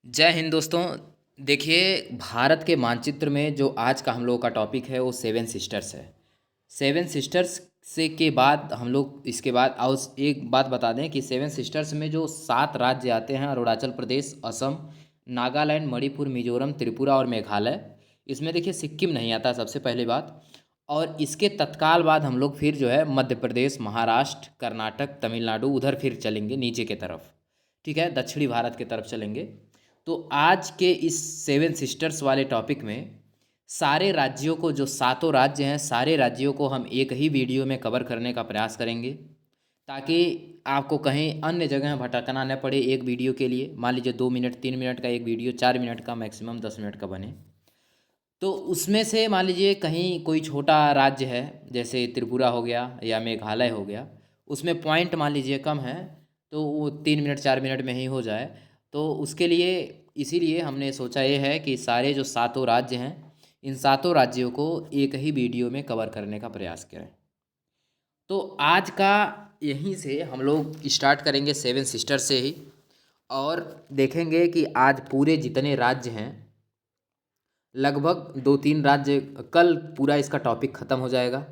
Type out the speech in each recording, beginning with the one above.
जय हिंद दोस्तों। देखिए, भारत के मानचित्र में जो आज का हम लोगों का टॉपिक है वो सेवन सिस्टर्स है। सेवन सिस्टर्स से के बाद हम लोग इसके बाद और एक बात बता दें कि सेवन सिस्टर्स में जो 7 राज्य आते हैं, अरुणाचल प्रदेश, असम, नागालैंड, मणिपुर, मिजोरम, त्रिपुरा और मेघालय। इसमें देखिए सिक्किम नहीं आता, सबसे पहली बात। और इसके तत्काल बाद हम लोग फिर जो है मध्य प्रदेश, महाराष्ट्र, कर्नाटक, तमिलनाडु उधर फिर चलेंगे नीचे के तरफ। ठीक है, दक्षिणी भारत की तरफ चलेंगे। तो आज के इस सेवन सिस्टर्स वाले टॉपिक में सारे राज्यों को, जो सातों राज्य हैं, सारे राज्यों को हम एक ही वीडियो में कवर करने का प्रयास करेंगे, ताकि आपको कहीं अन्य जगह भटकना न पड़े। एक वीडियो के लिए मान लीजिए 2 मिनट 3 मिनट का एक वीडियो, 4 मिनट का, मैक्सिमम 10 मिनट का बने। तो उसमें से मान लीजिए कहीं कोई छोटा राज्य है, जैसे त्रिपुरा हो गया या मेघालय हो गया, उसमें पॉइंट मान लीजिए कम है, तो वो 3 मिनट 4 मिनट में ही हो जाए। तो उसके लिए इसीलिए हमने सोचा ये है कि सारे जो सातों राज्य हैं, इन सातों राज्यों को एक ही वीडियो में कवर करने का प्रयास करें। तो आज का यहीं से हम लोग स्टार्ट करेंगे सेवन सिस्टर से ही, और देखेंगे कि आज पूरे जितने राज्य हैं, लगभग 2-3 राज्य, कल पूरा इसका टॉपिक ख़त्म हो जाएगा,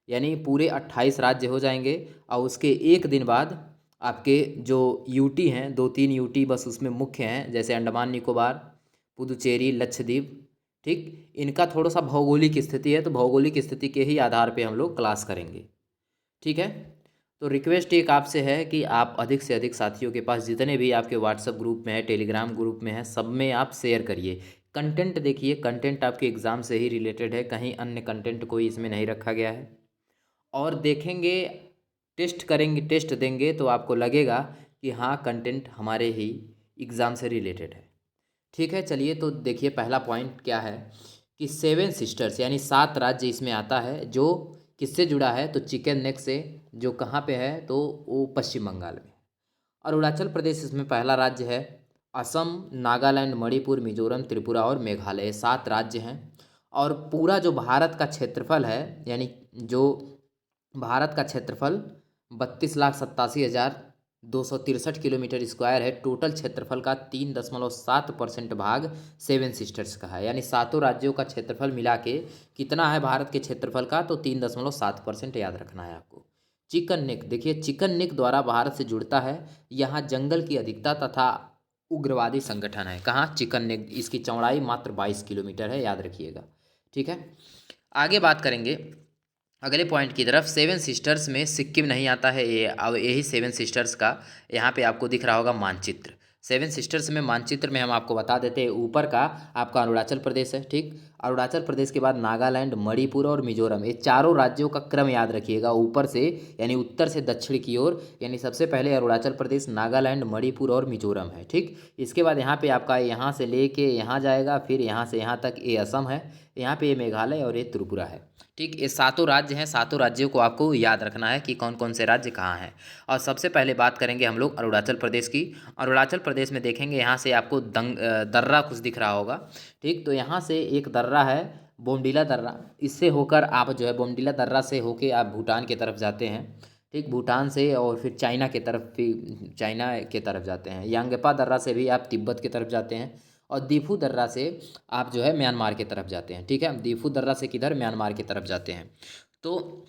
यानी पूरे 28 राज्य हो जाएंगे। और उसके एक दिन बाद आपके जो यूटी हैं, 2-3 यूटी बस उसमें मुख्य हैं, जैसे अंडमान निकोबार, पुदुचेरी, लक्षद्वीप। ठीक, इनका थोड़ा सा भौगोलिक स्थिति है, तो भौगोलिक स्थिति के ही आधार पे हम लोग क्लास करेंगे। ठीक है। तो रिक्वेस्ट एक आपसे है कि आप अधिक से अधिक साथियों के पास, जितने भी आपके व्हाट्सएप ग्रुप में है, टेलीग्राम ग्रुप में है, सब में आप शेयर करिए। कंटेंट देखिए, कंटेंट आपके एग्ज़ाम से ही रिलेटेड है, कहीं अन्य कंटेंट कोई इसमें नहीं रखा गया है। और देखेंगे, टेस्ट करेंगे, टेस्ट देंगे तो आपको लगेगा कि हाँ, कंटेंट हमारे ही एग्ज़ाम से रिलेटेड है। ठीक है, चलिए तो देखिए पहला पॉइंट क्या है कि सेवन सिस्टर्स यानी 7 राज्य इसमें आता है, जो किससे जुड़ा है, तो चिकन नेक से, जो कहाँ पे है, तो वो पश्चिम बंगाल में। अरुणाचल प्रदेश इसमें पहला राज्य है। असम, नागालैंड, मणिपुर, मिजोरम, त्रिपुरा और मेघालय, 7 राज्य हैं। और पूरा जो भारत का क्षेत्रफल है, यानी जो भारत का क्षेत्रफल 32,87,263 किलोमीटर स्क्वायर है। टोटल क्षेत्रफल का 3.7% भाग सेवन सिस्टर्स का है, यानी सातों राज्यों का क्षेत्रफल मिला के कितना है भारत के क्षेत्रफल का, तो 3.7% याद रखना है आपको। चिकन नेक, देखिए चिकन नेक द्वारा भारत से जुड़ता है। यहाँ जंगल की अधिकता तथा उग्रवादी संगठन है। कहाँ? Chicken neck. इसकी चौड़ाई मात्र 22 किलोमीटर है, याद रखिएगा। ठीक है, आगे बात करेंगे अगले पॉइंट की तरफ। सेवन सिस्टर्स में सिक्किम नहीं आता है, ये अब यही सेवन सिस्टर्स का यहाँ पे आपको दिख रहा होगा मानचित्र। सेवन सिस्टर्स में मानचित्र में हम आपको बता देते हैं, ऊपर का आपका अरुणाचल प्रदेश है। ठीक, अरुणाचल प्रदेश के बाद नागालैंड, मणिपुर और मिजोरम, ये चारों राज्यों का क्रम याद रखिएगा ऊपर से, यानी उत्तर से दक्षिण की ओर। यानी सबसे पहले अरुणाचल प्रदेश, नागालैंड, मणिपुर और मिजोरम है। ठीक, इसके बाद यहाँ पे आपका यहाँ से लेके यहाँ जाएगा, फिर यहाँ से यहाँ तक ये असम है, यहाँ पे ये मेघालय और ये त्रिपुरा है। ठीक, ये सातों राज्य हैं। सातों राज्यों को आपको याद रखना है कि कौन कौन से राज्य कहाँ हैं। और सबसे पहले बात करेंगे हम लोग अरुणाचल प्रदेश की। अरुणाचल प्रदेश में देखेंगे, यहाँ से आपको दर्रा कुछ दिख रहा होगा। ठीक, तो यहाँ से एक दर्रा है, बोमडीला दर्रा। इससे होकर आप जो है बोमडीला दर्रा से होके आप भूटान की तरफ जाते हैं। ठीक, भूटान से और फिर चाइना के तरफ, भी चाइना के तरफ जाते हैं। यांगेपा दर्रा से भी आप तिब्बत की तरफ जाते हैं। और दीफू दर्रा से आप जो है म्यांमार की तरफ जाते हैं। ठीक है, दीफू दर्रा से किधर? म्यांमार की तरफ जाते हैं। तो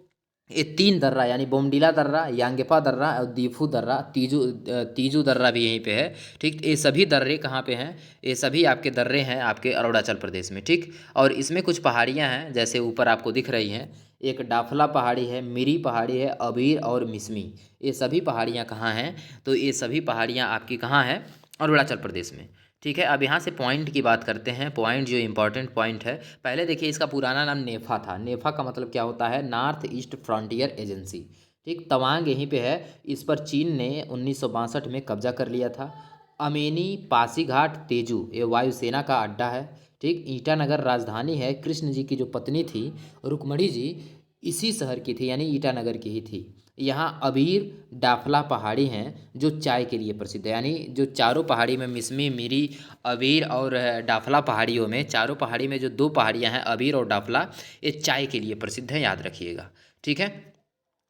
ये 3 दर्रा, यानी बोमडीला दर्रा, यांगेपा दर्रा और दीफू दर्रा, तीजू दर्रा भी यहीं पे है। ठीक, ये सभी दर्रे कहाँ पे हैं? ये सभी आपके दर्रे हैं आपके अरुणाचल प्रदेश में। ठीक, और इसमें कुछ पहाड़ियाँ हैं, जैसे ऊपर आपको दिख रही हैं। एक डाफला पहाड़ी है, मिरी पहाड़ी है, अबीर और मिसमी। ये सभी पहाड़ियाँ कहाँ हैं? तो ये सभी पहाड़ियाँ आपकी कहाँ हैं? अरुणाचल प्रदेश में। ठीक है, अब यहाँ से पॉइंट की बात करते हैं। पॉइंट जो इम्पोर्टेंट पॉइंट है, पहले देखिए इसका पुराना नाम नेफा था। नेफा का मतलब क्या होता है? North east frontier agency. ठीक, तवांग यहीं पे है। इस पर चीन ने 1962 में कब्जा कर लिया था। अमेनी, पासीघाट, तेजू, ये वायुसेना का अड्डा है। ठीक, ईटानगर राजधानी है। कृष्ण जी की जो पत्नी थी रुक्मणी जी, इसी शहर की थी, यानी ईटानगर की ही थी। यहाँ अबीर, डाफला पहाड़ी हैं जो चाय के लिए प्रसिद्ध है। यानी जो चारों पहाड़ी में, मिसमी, मिरी, अबीर और डाफला पहाड़ियों में, चारों पहाड़ी में जो 2 पहाड़ियाँ हैं अबीर और डाफला, ये चाय के लिए प्रसिद्ध हैं, याद रखिएगा। ठीक है,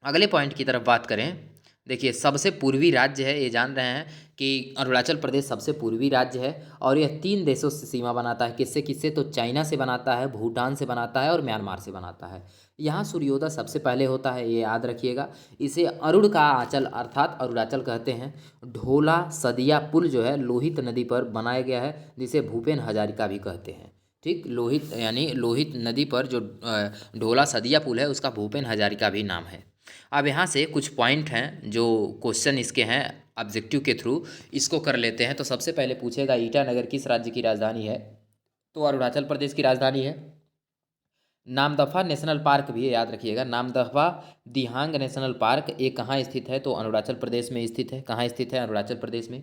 अगले पॉइंट की तरफ बात करें देखिए सबसे पूर्वी राज्य है, ये जान रहे हैं कि अरुणाचल प्रदेश सबसे पूर्वी राज्य है और यह 3 देशों से सीमा बनाता है। किससे किससे? तो चाइना से बनाता है, भूटान से बनाता है और म्यांमार से बनाता है। यहाँ सूर्योदय सबसे पहले होता है, ये याद रखिएगा। इसे अरुण का आंचल अर्थात अरुणाचल कहते हैं। ढोला सदिया पुल जो है लोहित नदी पर बनाया गया है, जिसे भूपेन हजारिका भी कहते हैं। ठीक, लोहित यानी लोहित नदी पर जो ढोला सदिया पुल है उसका भूपेन हजारिका भी नाम है। अब यहाँ से कुछ पॉइंट हैं जो क्वेश्चन इसके हैं ऑब्जेक्टिव के थ्रू, इसको कर लेते हैं। तो सबसे पहले पूछेगा ईटानगर किस राज्य की राजधानी है? तो अरुणाचल प्रदेश की राजधानी है। नामदफा नेशनल पार्क भी है, याद रखिएगा। नामदफा दिहांग नेशनल पार्क ये कहाँ स्थित है? तो अरुणाचल प्रदेश में स्थित है। कहाँ स्थित है? अरुणाचल प्रदेश में।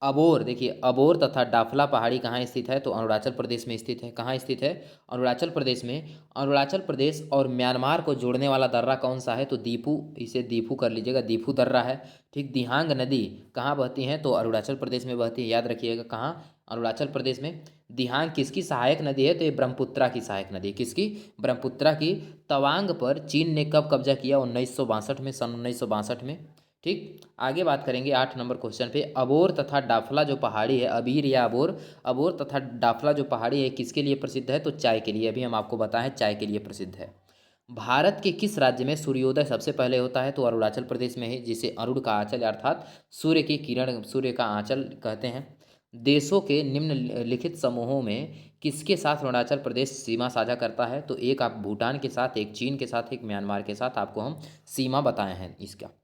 अबोर, देखिए अबोर तथा डाफला पहाड़ी कहाँ स्थित है? तो अरुणाचल प्रदेश में स्थित है। कहाँ स्थित है? अरुणाचल प्रदेश में। अरुणाचल प्रदेश और म्यांमार को जोड़ने वाला दर्रा कौन सा है? तो दीपू, इसे दीपू कर लीजिएगा, दीपू दर्रा है। ठीक, दिहांग नदी कहाँ बहती है? तो अरुणाचल प्रदेश में बहती है, याद रखिएगा। कहाँ? अरुणाचल प्रदेश में। दिहांग किसकी सहायक नदी है? तो ये ब्रह्मपुत्रा की सहायक नदी। किसकी? ब्रह्मपुत्रा की। तवांग पर चीन ने कब कब्जा किया? 1962 में, सन 1962 में। ठीक, आगे बात करेंगे 8 नंबर क्वेश्चन पे। अबोर तथा डाफला जो पहाड़ी है, अबीर या अबोर, अबोर तथा डाफला जो पहाड़ी है किसके लिए प्रसिद्ध है? तो चाय के लिए। अभी हम आपको बताएं चाय के लिए प्रसिद्ध है। भारत के किस राज्य में सूर्योदय सबसे पहले होता है? तो अरुणाचल प्रदेश में है, जिसे अरुण का आंचल अर्थात सूर्य की किरण, सूर्य का आंचल कहते हैं। देशों के निम्नलिखित समूहों में किसके साथ अरुणाचल प्रदेश सीमा साझा करता है? तो एक आप भूटान के साथ, एक चीन के साथ, एक म्यांमार के साथ आपको हम सीमा बताए हैं इसका।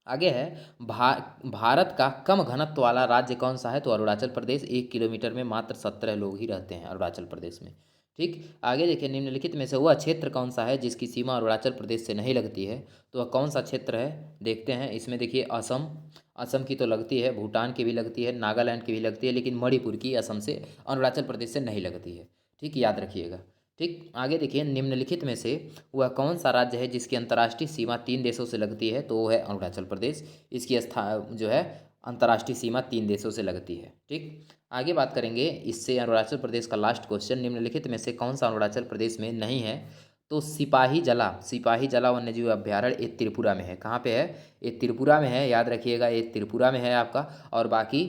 आगे है भारत का कम घनत्व वाला राज्य कौन सा है? तो अरुणाचल प्रदेश। 1 किलोमीटर में मात्र 17 लोग ही रहते हैं अरुणाचल प्रदेश में। ठीक, आगे देखिए निम्नलिखित में से वह क्षेत्र कौन सा है जिसकी सीमा अरुणाचल प्रदेश से नहीं लगती है? तो वह कौन सा क्षेत्र है? देखते हैं। इसमें देखिए असम, असम की तो लगती है, भूटान की भी लगती है, नागालैंड की भी लगती है, लेकिन मणिपुर की असम से, अरुणाचल प्रदेश से नहीं लगती है। ठीक, याद रखिएगा। ठीक, आगे देखिए निम्नलिखित में से वह कौन सा राज्य है जिसकी अंतर्राष्ट्रीय सीमा 3 देशों से लगती है? तो वो है अरुणाचल प्रदेश। इसकी जो है अंतर्राष्ट्रीय सीमा 3 देशों से लगती है। ठीक, आगे बात करेंगे इससे अरुणाचल प्रदेश का लास्ट क्वेश्चन। निम्नलिखित में से कौन सा अरुणाचल प्रदेश में नहीं है? तो सिपाही जला, सिपाही जला वन्यजीव अभ्यारण्य ये त्रिपुरा में है। कहाँ पे है? ये त्रिपुरा में है, याद रखिएगा, ये त्रिपुरा में है आपका। और बाकी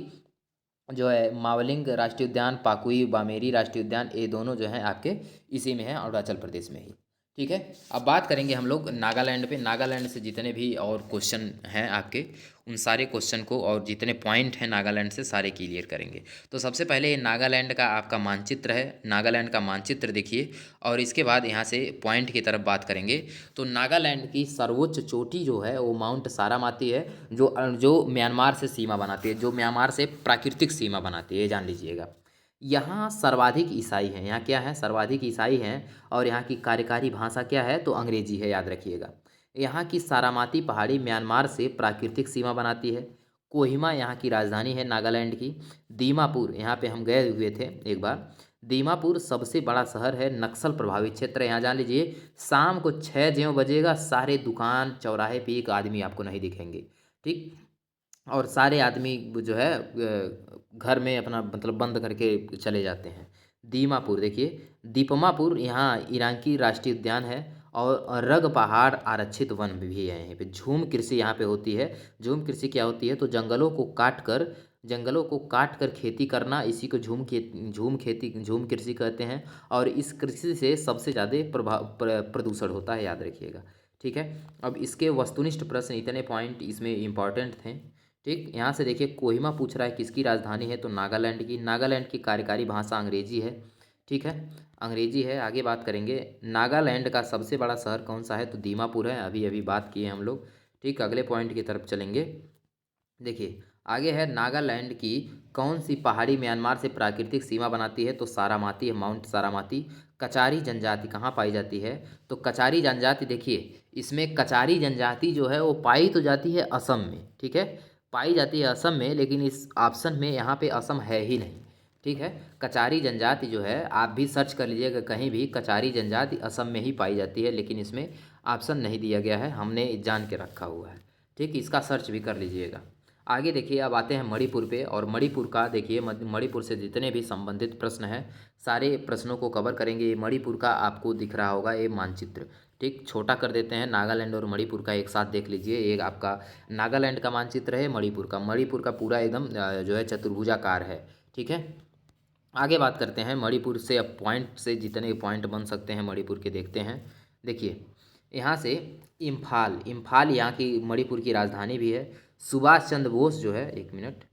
जो है मावलिंग राष्ट्रीय उद्यान, पाकुई बामेरी राष्ट्रीय उद्यान, ये दोनों जो हैं आपके इसी में हैं, अरुणाचल प्रदेश में ही। ठीक है, अब बात करेंगे हम लोग नागालैंड पे। नागालैंड से जितने भी और क्वेश्चन हैं आपके, उन सारे क्वेश्चन को और जितने पॉइंट हैं नागालैंड से सारे क्लियर करेंगे। तो सबसे पहले ये नागालैंड का आपका मानचित्र है, नागालैंड का मानचित्र देखिए, और इसके बाद यहाँ से पॉइंट की तरफ बात करेंगे। तो नागालैंड की सर्वोच्च चोटी जो है वो माउंट सारामाती है, जो जो म्यांमार से सीमा बनाती है, जो म्यांमार से प्राकृतिक सीमा बनाती है, ये जान लीजिएगा। यहाँ सर्वाधिक ईसाई हैं, यहाँ क्या है? सर्वाधिक ईसाई हैं। और यहाँ की कार्यकारी भाषा क्या है? तो अंग्रेजी है, याद रखिएगा। यहाँ की सारामाती पहाड़ी म्यांमार से प्राकृतिक सीमा बनाती है। कोहिमा यहाँ की राजधानी है नागालैंड की। दीमापुर, यहाँ पे हम गए हुए थे एक बार। दीमापुर सबसे बड़ा शहर है, नक्सल प्रभावित क्षेत्र है। यहाँ जान लीजिए शाम को 6 बजेगा, सारे दुकान चौराहे पे एक आदमी आपको नहीं दिखेंगे। ठीक, और सारे आदमी जो है घर में अपना मतलब बंद करके चले जाते हैं। दीमापुर देखिए, दीपमापुर यहाँ ईरान की राष्ट्रीय उद्यान है। और रग पहाड़ आरक्षित वन भी है यहाँ पे। झूम कृषि यहाँ पे होती है। झूम कृषि क्या होती है? तो जंगलों को काट कर खेती करना, इसी को झूम कृषि कहते हैं। और इस कृषि से सबसे ज़्यादा प्रदूषण होता है, याद रखिएगा। ठीक है, अब इसके वस्तुनिष्ठ प्रश्न, इतने पॉइंट इसमें इंपॉर्टेंट थे। ठीक, यहाँ से देखिए कोहिमा पूछ रहा है किसकी राजधानी है? तो नागालैंड की। नागालैंड की कार्यकारी भाषा अंग्रेजी है। ठीक है, अंग्रेजी है। आगे बात करेंगे नागालैंड का सबसे बड़ा शहर कौन सा है? तो दीमापुर है, अभी अभी बात किए हम लोग। ठीक, अगले पॉइंट की तरफ चलेंगे। देखिए आगे है नागालैंड की कौन सी पहाड़ी म्यांमार से प्राकृतिक सीमा बनाती है? तो सारामाती है, माउंट सारामाती। कचारी जनजाति कहाँ पाई जाती है? तो कचारी जनजाति देखिए, इसमें कचारी जनजाति जो है वो पाई तो जाती है असम में। ठीक है, पाई जाती है असम में, लेकिन इस ऑप्शन में यहाँ पे असम है ही नहीं। ठीक है, कचारी जनजाति जो है आप भी सर्च कर लीजिएगा कहीं भी, कचारी जनजाति असम में ही पाई जाती है, लेकिन इसमें ऑप्शन नहीं दिया गया है, हमने जान के रखा हुआ है। ठीक, इसका सर्च भी कर लीजिएगा। आगे देखिए अब आते हैं मणिपुर पे। और मणिपुर का देखिए, मणिपुर से जितने भी संबंधित प्रश्न हैं सारे प्रश्नों को कवर करेंगे। ये मणिपुर का आपको दिख रहा होगा ये मानचित्र। ठीक, छोटा कर देते हैं, नागालैंड और मणिपुर का एक साथ देख लीजिए। एक आपका नागालैंड का मानचित्र है, मणिपुर का पूरा एकदम जो है चतुर्भुजाकार है। ठीक है, आगे बात करते हैं मणिपुर से। अब पॉइंट से जितने पॉइंट बन सकते हैं मणिपुर के देखते हैं। देखिए यहाँ से इम्फाल, इम्फाल यहाँ की मणिपुर की राजधानी भी है। सुभाष चंद्र बोस जो है, एक मिनट,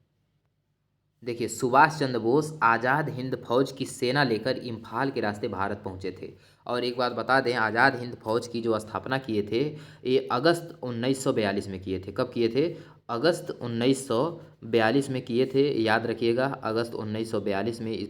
देखिए सुभाष चंद्र बोस आज़ाद हिंद फौज की सेना लेकर इम्फाल के रास्ते भारत पहुंचे थे। और एक बात बता दें, आज़ाद हिंद फौज की जो स्थापना किए थे ये अगस्त 1942 में किए थे। कब किए थे? अगस्त 1942 में किए थे, याद रखिएगा। अगस्त 1942 में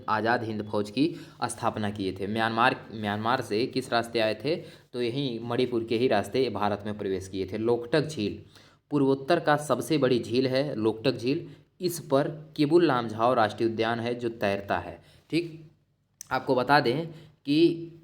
आज़ाद हिंद फौज की स्थापना किए थे। म्यांमार से किस रास्ते आए थे? तो यहीं मणिपुर के ही रास्ते भारत में प्रवेश किए थे। लोकटक झील पूर्वोत्तर का सबसे बड़ी झील है, लोकटक झील। इस पर किबुल लामझाओ राष्ट्रीय उद्यान है जो तैरता है। ठीक, आपको बता दें कि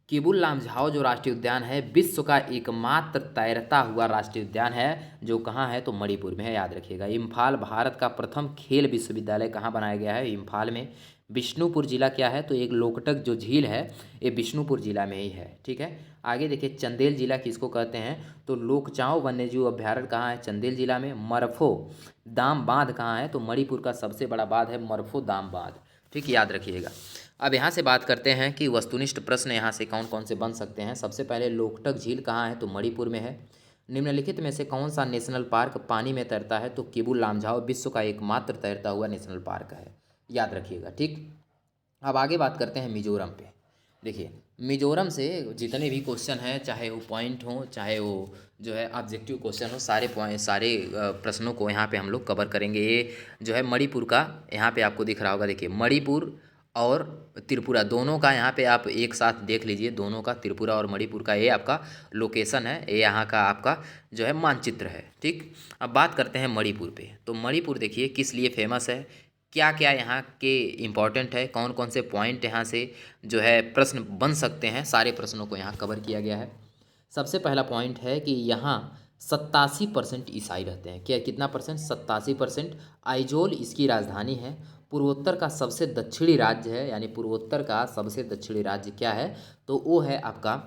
किबुल लामझाओ जो राष्ट्रीय उद्यान है विश्व का एकमात्र तैरता हुआ राष्ट्रीय उद्यान है, जो कहाँ है? तो मणिपुर में है, याद रखिएगा। इम्फाल भारत का प्रथम खेल विश्वविद्यालय कहाँ बनाया गया है? इम्फाल में। बिष्णुपुर जिला क्या है? तो एक लोकटक जो झील है ये बिष्णुपुर जिला में ही है। ठीक है, आगे देखिए चंदेल जिला किसको कहते हैं? तो लोकचांव वन्यजीव अभ्यारण्य कहाँ है? चंदेल जिला में। मरफो दाम बांध कहाँ है? तो मणिपुर का सबसे बड़ा बांध है मरफो दाम बांध। ठीक, याद रखिएगा। अब यहाँ से बात करते हैं कि वस्तुनिष्ठ प्रश्न यहाँ से कौन कौन से बन सकते हैं। सबसे पहले लोकटक झील कहाँ है? तो मणिपुर में है। निम्नलिखित में से कौन सा नेशनल पार्क पानी में तैरता है? तो किबुल लामझाओ विश्व का एकमात्र तैरता हुआ नेशनल पार्क है, याद रखिएगा। ठीक, अब आगे बात करते हैं मिजोरम पे। देखिए मिजोरम से जितने भी क्वेश्चन हैं, चाहे वो पॉइंट हो चाहे वो जो है ऑब्जेक्टिव क्वेश्चन हो, सारे प्रश्नों को यहाँ पे हम लोग कवर करेंगे। ये जो है मणिपुर का यहाँ पे आपको दिख रहा होगा, देखिए मणिपुर और त्रिपुरा दोनों का यहाँ पे आप एक साथ देख लीजिए। दोनों का, त्रिपुरा और मणिपुर का, ये आपका लोकेशन है, ये यहाँ का आपका जो है मानचित्र है। ठीक, अब बात करते हैं मणिपुर पे। तो मणिपुर देखिए किस लिए फेमस है, क्या क्या यहाँ के इम्पॉर्टेंट है, कौन कौन से पॉइंट यहाँ से जो है प्रश्न बन सकते हैं, सारे प्रश्नों को यहाँ कवर किया गया है। सबसे पहला पॉइंट है कि यहाँ 87% ईसाई रहते हैं। क्या, कितना परसेंट? 87%। आइजोल इसकी राजधानी है। पूर्वोत्तर का सबसे दक्षिणी राज्य है, यानी पूर्वोत्तर का सबसे दक्षिणी राज्य क्या है? तो वो है आपका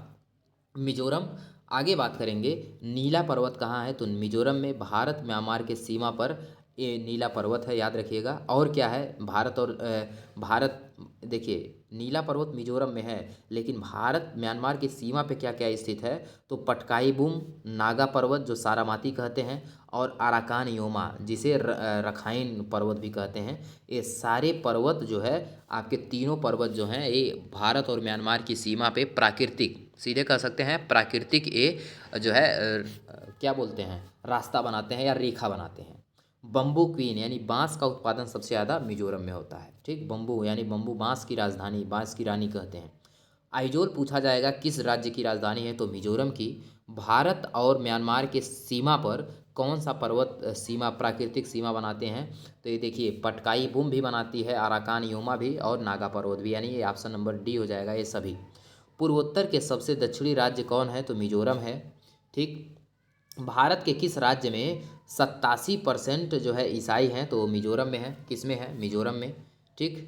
मिजोरम। आगे बात करेंगे नीला पर्वत कहाँ है? तो मिजोरम में। भारत म्यांमार के सीमा पर ये नीला पर्वत है, याद रखिएगा। और क्या है? भारत देखिए नीला पर्वत मिजोरम में है, लेकिन भारत म्यांमार की सीमा पे क्या क्या स्थित है? तो पटकाई बुम, नागा पर्वत जो सारामाती कहते हैं, और आराकान योमा जिसे रखाइन पर्वत भी कहते हैं। ये सारे पर्वत जो है आपके, तीनों पर्वत जो हैं ये भारत और म्यांमार की सीमा पे प्राकृतिक, सीधे कह सकते हैं प्राकृतिक, ये जो है क्या बोलते हैं, रास्ता बनाते हैं या रेखा बनाते हैं। बम्बू क्वीन यानी बांस का उत्पादन सबसे ज़्यादा मिजोरम में होता है। ठीक, बम्बू यानी बम्बू बांस की राजधानी, बांस की रानी कहते हैं। आइजोल पूछा जाएगा किस राज्य की राजधानी है? तो मिजोरम की। भारत और म्यांमार के सीमा पर कौन सा पर्वत सीमा, प्राकृतिक सीमा बनाते हैं? तो ये देखिए पटकाई बुम भी बनाती है, आराकान योमा भी, और नागा पर्वत भी, यानी ये ऑप्शन नंबर डी हो जाएगा ये सभी। पूर्वोत्तर के सबसे दक्षिणी राज्य कौन है? तो मिजोरम है। ठीक, भारत के किस राज्य में 87% जो है ईसाई हैं? तो मिजोरम में है। किस में है? मिजोरम में। ठीक,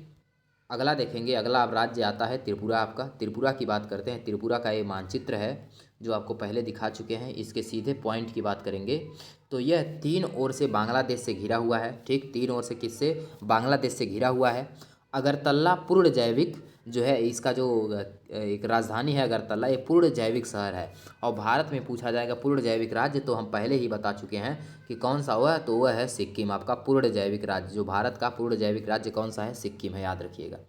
अगला देखेंगे, अगला अब राज्य आता है त्रिपुरा। आपका त्रिपुरा की बात करते हैं। त्रिपुरा का ये मानचित्र है जो आपको पहले दिखा चुके हैं। इसके सीधे पॉइंट की बात करेंगे तो यह तीन ओर से बांग्लादेश से घिरा हुआ है। ठीक, तीन ओर से किससे? बांग्लादेश से घिरा हुआ है। अगरतला पूर्ण जैविक जो है, इसका जो एक राजधानी है अगरतला, ये पूर्ण जैविक शहर है। और भारत में पूछा जाएगा पूर्ण जैविक राज्य, तो हम पहले ही बता चुके हैं कि कौन सा हुआ है? तो वह है सिक्किम। आपका पूर्ण जैविक राज्य, जो भारत का पूर्ण जैविक राज्य कौन सा है? सिक्किम है, याद रखिएगा।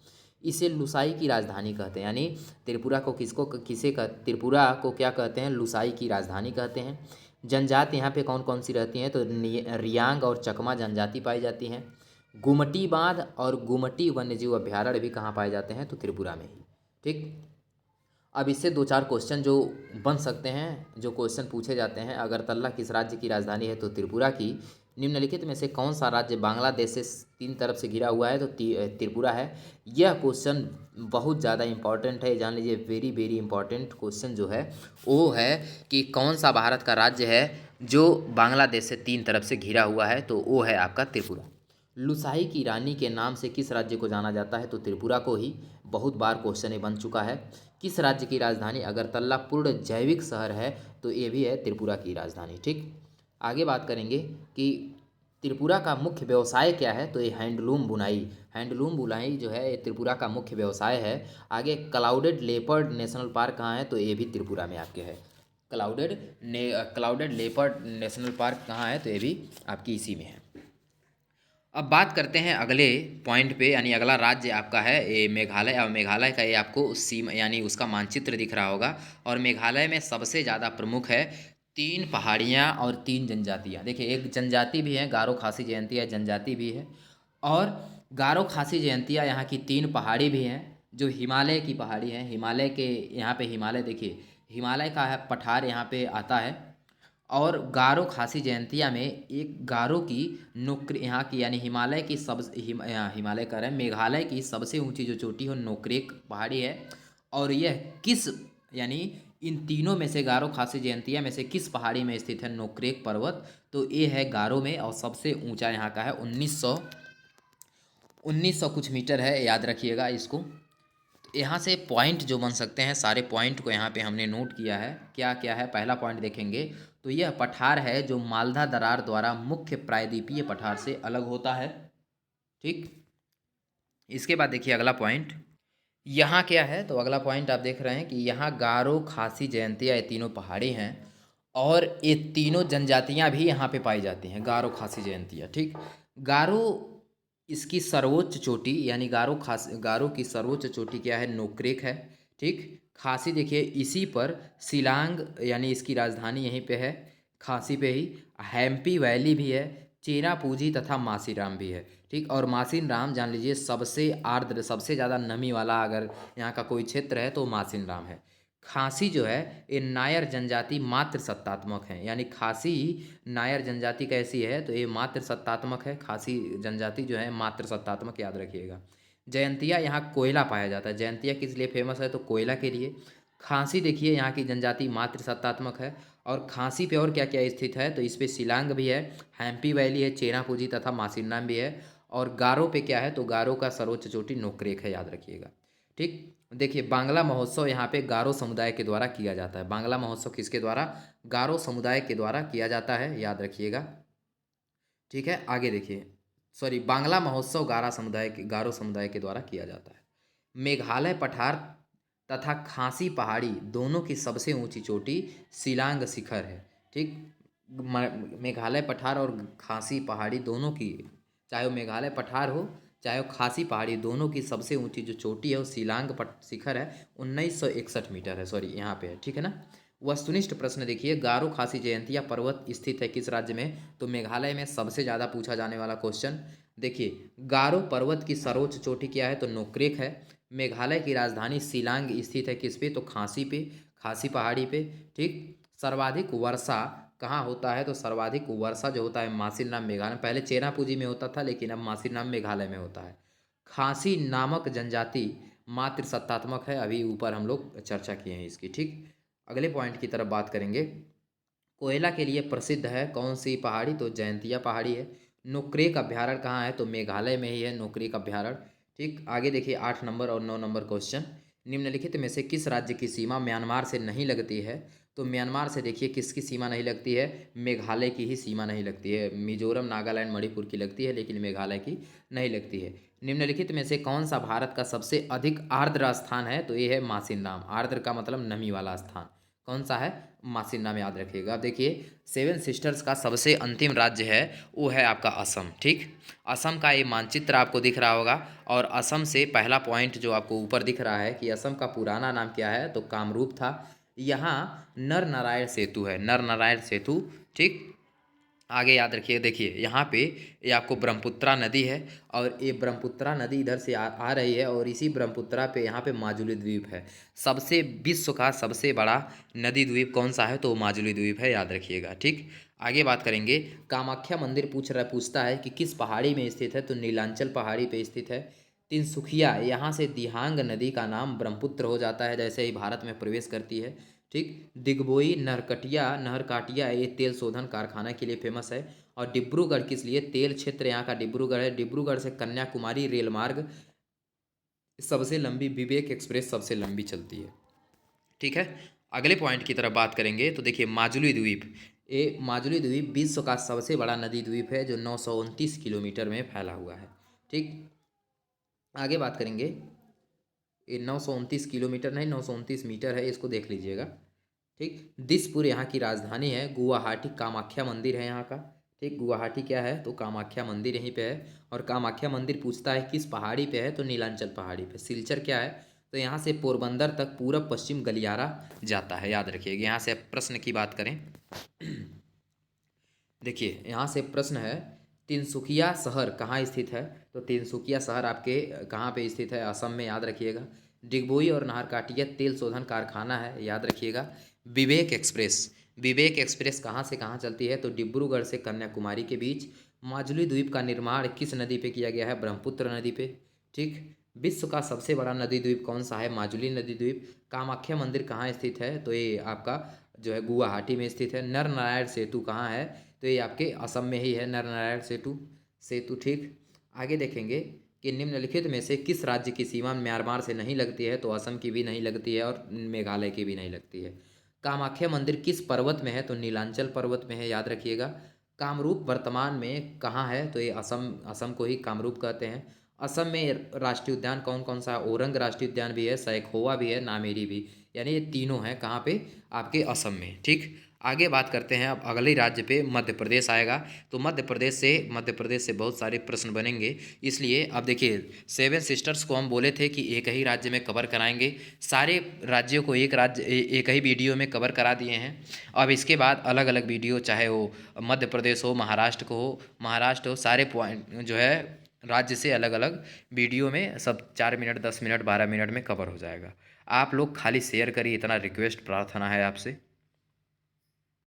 इसे लुसाई की राजधानी कहते हैं, यानी त्रिपुरा को त्रिपुरा को क्या कहते हैं? लुसाई की राजधानी कहते हैं। जनजाति यहाँ पे कौन कौन सी रहती हैं? तो रियांग और चकमा जनजाति पाई जाती हैं। गुमटी बांध और गुमटी वन्यजीव अभ्यारण्य भी कहाँ पाए जाते हैं? तो त्रिपुरा में ही। ठीक, अब इससे दो चार क्वेश्चन जो बन सकते हैं, जो क्वेश्चन पूछे जाते हैं। अगरतला किस राज्य की राजधानी है? तो त्रिपुरा की। निम्नलिखित में से कौन सा राज्य बांग्लादेश से तीन तरफ से घिरा हुआ है? तो त्रिपुरा है। यह क्वेश्चन बहुत ज़्यादा इंपॉर्टेंट है, जान लीजिए। वेरी वेरी इंपॉर्टेंट क्वेश्चन जो है वो है कि कौन सा भारत का राज्य है जो बांग्लादेश से तीन तरफ से घिरा हुआ है? तो वो है आपका त्रिपुरा। लुसाई की रानी के नाम से किस राज्य को जाना जाता है? तो त्रिपुरा को ही। बहुत बार क्वेश्चन ये बन चुका है। किस राज्य की राजधानी अगरतला पूर्ण जैविक शहर है? तो ये भी है त्रिपुरा की राजधानी। ठीक, आगे बात करेंगे कि त्रिपुरा का मुख्य व्यवसाय क्या है? तो ये हैंडलूम बुनाई, हैंडलूम बुनाई जो है ये त्रिपुरा का मुख्य व्यवसाय है। आगे क्लाउडेड लेपर्ड नेशनल पार्क कहाँ है? तो ये भी त्रिपुरा में आपके है। क्लाउडेड लेपर्ड नेशनल पार्क कहाँ है? तो ये भी आपकी इसी में है। अब बात करते हैं अगले पॉइंट पे, यानी अगला राज्य आपका है ये मेघालय। और मेघालय का ये आपको सीमा यानी उसका मानचित्र दिख रहा होगा। और मेघालय में सबसे ज़्यादा प्रमुख है 3 पहाड़ियाँ और 3 जनजातियाँ। देखिए, एक जनजाति भी है, गारो खासी जयंतिया जनजाति भी है। और गारो खासी जयंतिया यहाँ की 3 पहाड़ी भी हैं जो हिमालय की पहाड़ी हैं। हिमालय के यहाँ पे हिमालय देखिए, हिमालय का है पठार यहाँ पे आता है। और गारो खासी जयंतिया में एक गारो की नोक्रे यहाँ की यानी हिमालय की हिमालय कह रहे हैं, मेघालय की सबसे ऊंची जो चोटी है नोक्रेक पहाड़ी है। और यह किस यानी इन तीनों में से गारो खासी जयंतिया में से किस पहाड़ी में स्थित है नोक्रेक पर्वत? तो ये है गारो में और सबसे ऊंचा यहाँ का है 1900 कुछ मीटर है, याद रखिएगा इसको। यहाँ से पॉइंट जो बन सकते हैं, सारे पॉइंट को यहाँ पे हमने नोट किया है। क्या क्या है? पहला पॉइंट देखेंगे तो यह पठार है जो मालदा दरार द्वारा मुख्य प्रायद्वीपीय पठार से अलग होता है। ठीक, इसके बाद देखिए अगला पॉइंट यहाँ क्या है? तो अगला पॉइंट आप देख रहे हैं कि यहाँ गारो खासी जयंतिया ये तीनों पहाड़ी हैं और ये तीनों जनजातियाँ भी यहाँ पे पाई जाती हैं, गारो खासी जयंतिया। ठीक, गारो इसकी सर्वोच्च चोटी यानी गारो की सर्वोच्च चोटी क्या है? नोक्रेक है। ठीक, खासी देखिए इसी पर शिलांग यानी इसकी राजधानी यहीं पे है, खासी पे ही। हैम्पी वैली भी है, चेरापूंजी तथा मासीराम भी है। ठीक, और मासीराम जान लीजिए सबसे आर्द्र सबसे ज़्यादा नमी वाला अगर यहाँ का कोई क्षेत्र है तो मासीराम है। खासी जो है ये नायर जनजाति मात्र सत्तात्मक है, यानी खासी नायर जनजाति कैसी है? तो ये मात्र सत्तात्मक है। खासी जनजाति जो है मात्र सत्तात्मक, याद रखिएगा। जयंतिया यहाँ कोयला पाया जाता है। जयंतिया किस लिए फेमस है? तो कोयला के लिए। खांसी देखिए यहाँ की जनजाति मात्र सत्तात्मक है। और खांसी पे और क्या क्या स्थित है? तो इस पे शिलांग भी है, हैम्पी वैली है, चेरापूंजी तथा मासिरनाम भी है। और गारो पे क्या है? तो गारो का सर्वोच्च चोटी नोक्रेक है, याद रखिएगा। ठीक, देखिए बांग्ला महोत्सव यहाँ पे गारो समुदाय के द्वारा किया जाता है। बांग्ला महोत्सव किसके द्वारा? गारो समुदाय के द्वारा किया जाता है, याद रखिएगा। ठीक है, आगे देखिए, सॉरी, बांग्ला महोत्सव गारो समुदाय के द्वारा किया जाता है। मेघालय पठार तथा खासी पहाड़ी दोनों की सबसे ऊंची चोटी शिलांग शिखर है। ठीक, मेघालय पठार और खासी पहाड़ी दोनों की, चाहे वो मेघालय पठार हो चाहे वो खासी पहाड़ी, दोनों की सबसे ऊंची जो चोटी है वो शिलांग पट शिखर है, 1961 मीटर है। सॉरी, यहाँ पे है। ठीक है ना। वस्तुनिष्ठ प्रश्न देखिए, गारो खासी जयंतिया पर्वत स्थित है किस राज्य में? तो मेघालय में। सबसे ज़्यादा पूछा जाने वाला क्वेश्चन देखिए, गारो पर्वत की सर्वोच्च चोटी क्या है? तो नोक्रेक है। मेघालय की राजधानी शिलांग स्थित है किस पे? तो खांसी पे, खासी पहाड़ी पे। ठीक, सर्वाधिक वर्षा कहाँ होता है? तो सर्वाधिक वर्षा जो होता है मासिरनाम मेघालय, पहले चेरापूंजी में होता था लेकिन अब मासिरनाम मेघालय में होता है। खासी नामक जनजाति मात्र सत्तात्मक है, अभी ऊपर हम लोग चर्चा किए हैं इसकी। ठीक, अगले पॉइंट की तरफ बात करेंगे। कोयला के लिए प्रसिद्ध है कौन सी पहाड़ी? तो जयंतिया पहाड़ी है। नोक्रेक अभ्यारण्य कहाँ है? तो मेघालय में ही है नोक्रेक अभ्यारण्य। ठीक, आगे देखिए 8 नंबर और 9 नंबर क्वेश्चन। निम्नलिखित में से किस राज्य की सीमा म्यांमार से नहीं लगती है? तो म्यांमार से देखिए किसकी सीमा नहीं लगती है? मेघालय की ही सीमा नहीं लगती है। मिजोरम, नागालैंड, मणिपुर की लगती है लेकिन मेघालय की नहीं लगती है। निम्नलिखित में से कौन सा भारत का सबसे अधिक आर्द्र स्थान है? तो ये है मासिनराम। आर्द्र का मतलब नमी वाला स्थान। कौन सा है? मासिन्ना में, याद रखिएगा। अब देखिए 7 सिस्टर्स का सबसे अंतिम राज्य है वो है आपका असम। ठीक, असम का ये मानचित्र आपको दिख रहा होगा। और असम से पहला पॉइंट जो आपको ऊपर दिख रहा है कि असम का पुराना नाम क्या है? तो कामरूप था। यहाँ नर नारायण सेतु है, नर नारायण सेतु। ठीक, आगे याद रखिए, देखिए यहाँ पे ये आपको ब्रह्मपुत्रा नदी है और ये ब्रह्मपुत्रा नदी इधर से आ रही है और इसी ब्रह्मपुत्रा पे यहाँ पे माजुली द्वीप है। सबसे विश्व का सबसे बड़ा नदी द्वीप कौन सा है? तो माजुली द्वीप है, याद रखिएगा। ठीक, आगे बात करेंगे। कामाख्या मंदिर पूछता है कि किस पहाड़ी में स्थित है? तो नीलांचल पहाड़ी पे स्थित है। तिनसुखिया, यहाँ से दिहांग नदी का नाम ब्रह्मपुत्र हो जाता है जैसे ही भारत में प्रवेश करती है। ठीक, दिग्बोई नहरकाटिया ये तेल शोधन कारखाना के लिए फेमस है। और डिब्रूगढ़ किस लिए? तेल क्षेत्र यहाँ का डिब्रूगढ़ है। डिब्रूगढ़ से कन्याकुमारी रेल मार्ग सबसे लंबी विवेक एक्सप्रेस सबसे लंबी चलती है। ठीक है, अगले पॉइंट की तरफ बात करेंगे तो देखिए माजुली द्वीप। ये माजुली द्वीप विश्व का सबसे बड़ा नदी द्वीप है जो 929 किलोमीटर में फैला हुआ है। ठीक, आगे बात करेंगे। ये 929 किलोमीटर नहीं, 929 मीटर है, इसको देख लीजिएगा। ठीक, दिसपुर यहाँ की राजधानी है। गुवाहाटी कामाख्या मंदिर है यहाँ का। ठीक, गुवाहाटी क्या है तो कामाख्या मंदिर यहीं पे है। और कामाख्या मंदिर पूछता है किस पहाड़ी पे है तो नीलांचल पहाड़ी पे। सिलचर क्या है तो यहाँ से पोरबंदर तक पूरब पश्चिम गलियारा जाता है, याद रखिएगा। यहाँ से प्रश्न की बात करें देखिए यहाँ से प्रश्न है, तिनसुकिया शहर कहाँ स्थित है तो तिनसुकिया शहर आपके कहाँ पे स्थित है, असम में, याद रखिएगा। डिगबोई और नाहरकाटिया तेल शोधन कारखाना है, याद रखिएगा। विवेक एक्सप्रेस कहाँ से कहाँ चलती है तो डिब्रूगढ़ से कन्याकुमारी के बीच। माजुली द्वीप का निर्माण किस नदी पे किया गया है, ब्रह्मपुत्र नदी पे। ठीक, विश्व का सबसे बड़ा नदी द्वीप कौन सा है, माजुली नदी द्वीप। कामाख्या मंदिर कहाँ स्थित है तो ये आपका जो है गुवाहाटी में स्थित है। नर नारायण सेतु कहाँ है तो ये आपके असम में ही है, नर नारायण सेतु सेतु। ठीक, आगे देखेंगे कि निम्नलिखित में से किस राज्य की सीमा म्यांमार से नहीं लगती है तो असम की भी नहीं लगती है और मेघालय की भी नहीं लगती है। कामाख्या मंदिर किस पर्वत में है तो नीलांचल पर्वत में है, याद रखिएगा। कामरूप वर्तमान में कहाँ है तो ये असम, असम को ही कामरूप कहते हैं। असम में राष्ट्रीय उद्यान कौन कौन सा है, ओरंग राष्ट्रीय उद्यान भी है, सैखोवा भी है, नामेरी भी, यानी ये तीनों हैं कहाँ पे आपके असम में। ठीक, आगे बात करते हैं अब अगले राज्य पे, मध्य प्रदेश आएगा। तो मध्य प्रदेश से बहुत सारे प्रश्न बनेंगे, इसलिए अब देखिए 7 सिस्टर्स को हम बोले थे कि एक ही राज्य में कवर कराएंगे। सारे राज्यों को एक ही वीडियो में कवर करा दिए हैं। अब इसके बाद अलग अलग वीडियो, चाहे वो मध्य प्रदेश हो, महाराष्ट्र हो, सारे पॉइंट जो है राज्य से अलग अलग वीडियो में सब 4 मिनट 10 मिनट 12 मिनट में कवर हो जाएगा। आप लोग खाली शेयर करिए, इतना रिक्वेस्ट प्रार्थना है आपसे।